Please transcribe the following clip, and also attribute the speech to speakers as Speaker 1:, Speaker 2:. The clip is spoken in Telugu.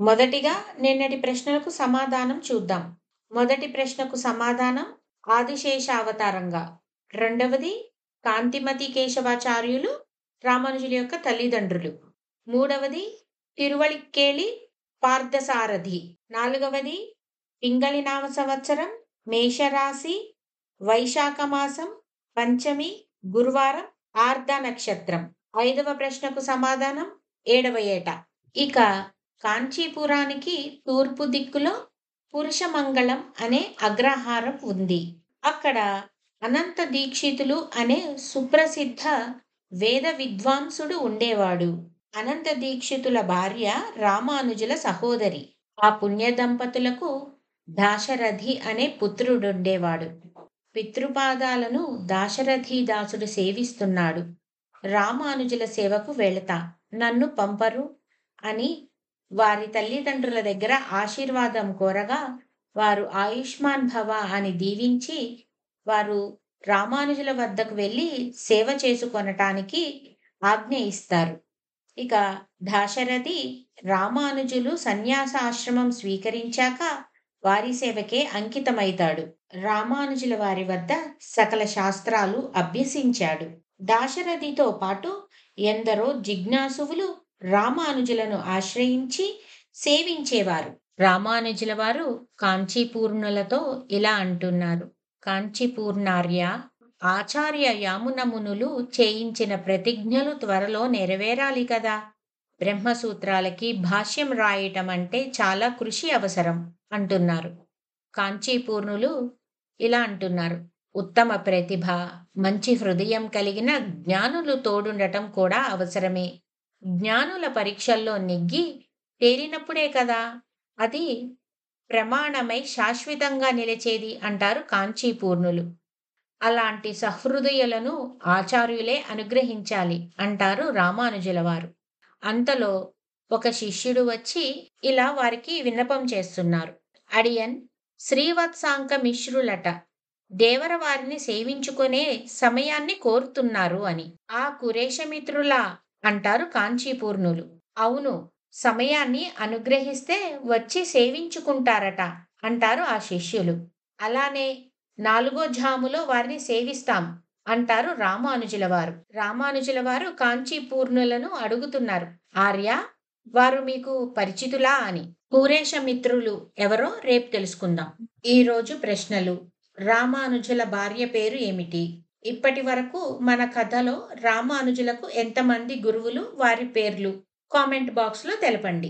Speaker 1: మొదటిగా నిన్నటి ప్రశ్నలకు సమాధానం చూద్దాం. మొదటి ప్రశ్నకు సమాధానం ఆదిశేషావతారంగా. రెండవది కాంతిమతి కేశవాచార్యులు రామానుజుల యొక్క తల్లిదండ్రులు. మూడవది తిరువళిక్కేళి పార్థసారథి. నాలుగవది పింగళి నామ సంవత్సరం, మేషరాశి, వైశాఖ మాసం, పంచమి, గురువారం, ఆర్ధ నక్షత్రం. ఐదవ ప్రశ్నకు సమాధానం 7వ ఏట. ఇక కాంచీపురానికి తూర్పు దిక్కులో పురుషమంగళం అనే అగ్రహారం ఉంది. అక్కడ అనంత దీక్షితులు అనే సుప్రసిద్ధ వేద విద్వాంసుడు ఉండేవాడు. అనంత దీక్షితుల భార్య రామానుజుల సహోదరి. ఆ పుణ్య దంపతులకు దాశరథి అనే పుత్రుడుండేవాడు. పితృపాదాలను దాశరథి దాసుడు సేవిస్తున్నాడు. రామానుజుల సేవకు వెళతా, నన్ను పంపరు అని వారి తల్లిదండ్రుల దగ్గర ఆశీర్వాదం కోరగా వారు ఆయుష్మాన్ భవ అని దీవించి వారు రామానుజుల వద్దకు వెళ్ళి సేవ చేసుకొనటానికి ఆజ్ఞ ఇస్తారు. ఇక దాశరథి రామానుజులు సన్యాసాశ్రమం స్వీకరించాక వారి సేవకే అంకితమైతాడు. రామానుజుల వారి వద్ద సకల శాస్త్రాలు అభ్యసించాడు. దాశరథితో పాటు ఎందరో జిజ్ఞాసువులు రామానుజులను ఆశ్రయించి సేవించేవారు. రామానుజుల వారు కాంచీపూర్ణులతో ఇలా అంటున్నారు: కాంచీపూర్ణార్య, ఆచార్య యామునమునులు చేయించిన ప్రతిజ్ఞలు త్వరలో నెరవేరాలి కదా. బ్రహ్మసూత్రాలకి భాష్యం రాయటం అంటే చాలా కృషి అవసరం అంటున్నారు. కాంచీపూర్ణులు ఇలా అంటున్నారు: ఉత్తమ ప్రతిభ, మంచి హృదయం కలిగిన జ్ఞానులు తోడుండటం కూడా అవసరమే. జ్ఞానుల పరీక్షల్లో నెగ్గి తేలినప్పుడే కదా అది ప్రమాణమై శాశ్వతంగా నిలిచేది అంటారు కాంచీపూర్ణులు. అలాంటి సహృదయులను ఆచార్యులే అనుగ్రహించాలి అంటారు రామానుజుల వారు. అంతలో ఒక శిష్యుడు వచ్చి ఇలా వారికి విన్నపం చేస్తున్నారు: అడియన్ శ్రీవత్సాంక మిశ్రులట, దేవర వారిని సేవించుకునే సమయాన్ని కోరుతున్నారు అని. ఆ కురేషమిత్రులా అంటారు కాంచీపూర్ణులు. అవును, సమయాన్ని అనుగ్రహిస్తే వచ్చి సేవించుకుంటారట అంటారు ఆ శిష్యులు. అలానే 4వ జాములో వారిని సేవిస్తాం అంటారు రామానుజుల వారు. రామానుజుల వారు కాంచీపూర్ణులను అడుగుతున్నారు: ఆర్య, వారు మీకు పరిచితులా అని. పూరేషమిత్రులు ఎవరో రేపు తెలుసుకుందాం. ఈరోజు ప్రశ్నలు: రామానుజుల భార్య పేరు ఏమిటి? ఇప్పటి వరకు మన కథలో రామానుజులకు ఎంతమంది గురువులు, వారి పేర్లు కామెంట్ బాక్స్లో తెలపండి.